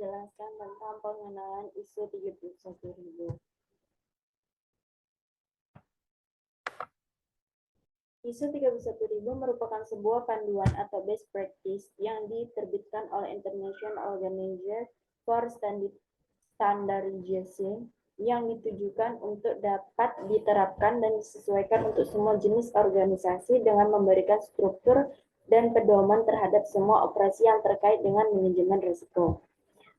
menjelaskan tentang pengenalan ISO 31000. ISO 31000 merupakan sebuah panduan atau best practice yang diterbitkan oleh International Organization for Standardization yang ditujukan untuk dapat diterapkan dan disesuaikan untuk semua jenis organisasi dengan memberikan struktur dan pedoman terhadap semua operasi yang terkait dengan manajemen risiko.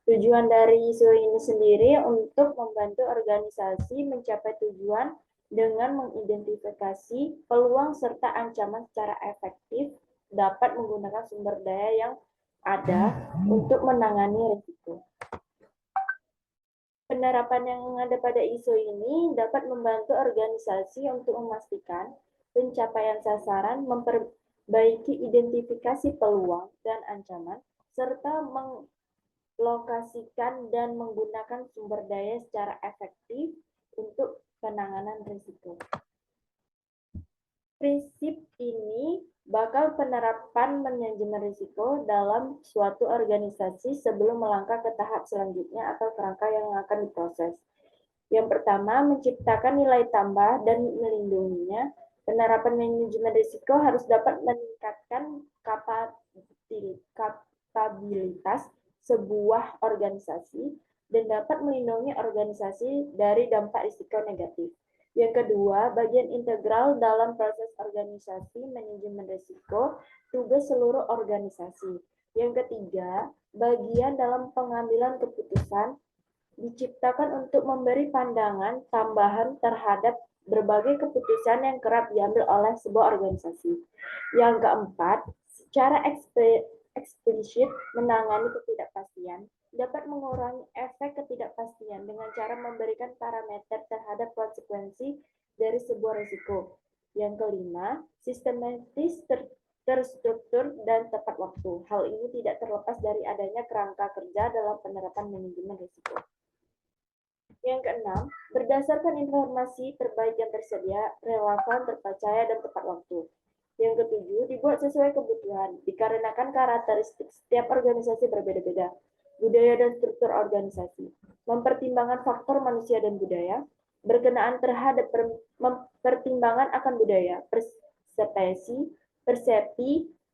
Tujuan dari ISO ini sendiri untuk membantu organisasi mencapai tujuan dengan mengidentifikasi peluang serta ancaman secara efektif dapat menggunakan sumber daya yang ada untuk menangani risiko. Penerapan yang ada pada ISO ini dapat membantu organisasi untuk memastikan pencapaian sasaran, memperbaiki identifikasi peluang dan ancaman, serta lokasikan dan menggunakan sumber daya secara efektif untuk penanganan risiko. Prinsip ini bakal penerapan manajemen risiko dalam suatu organisasi sebelum melangkah ke tahap selanjutnya atau kerangka yang akan diproses. Yang pertama, menciptakan nilai tambah dan melindunginya. Penerapan manajemen risiko harus dapat meningkatkan kapabilitas sebuah organisasi dan dapat melindungi organisasi dari dampak risiko negatif. Yang kedua, bagian integral dalam proses organisasi manajemen risiko, tugas seluruh organisasi. Yang ketiga, bagian dalam pengambilan keputusan, diciptakan untuk memberi pandangan tambahan terhadap berbagai keputusan yang kerap diambil oleh sebuah organisasi. Yang keempat, secara eksplisit menangani ketidakpastian, dapat mengurangi efek ketidakpastian dengan cara memberikan parameter terhadap konsekuensi dari sebuah risiko. Yang kelima, sistematis, terstruktur, dan tepat waktu. Hal ini tidak terlepas dari adanya kerangka kerja dalam penerapan manajemen risiko. Yang keenam, berdasarkan informasi terbaik yang tersedia, relevan, terpercaya, dan tepat waktu. Yang ketujuh, dibuat sesuai kebutuhan, dikarenakan karakteristik setiap organisasi berbeda-beda, budaya dan struktur organisasi, mempertimbangkan faktor manusia dan budaya, berkenaan terhadap pertimbangan akan budaya, persepsi,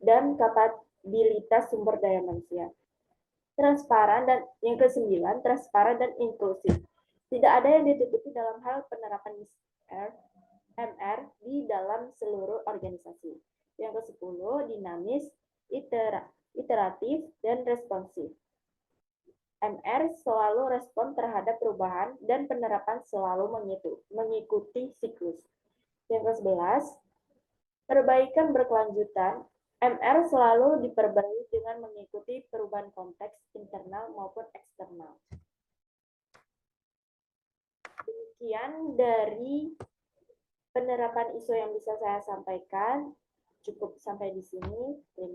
dan kapabilitas sumber daya manusia. Transparan dan yang kesembilan, transparan dan inklusif. Tidak ada yang ditutupi dalam hal penerapan MR di dalam seluruh organisasi. Yang ke-10, dinamis, iteratif, dan responsif. MR selalu respon terhadap perubahan dan penerapan selalu mengikuti siklus. Yang ke-11, perbaikan berkelanjutan. MR selalu diperbaiki dengan mengikuti perubahan konteks internal maupun eksternal. Demikian dari penerapan ISO yang bisa saya sampaikan. Cukup sampai di sini. Terima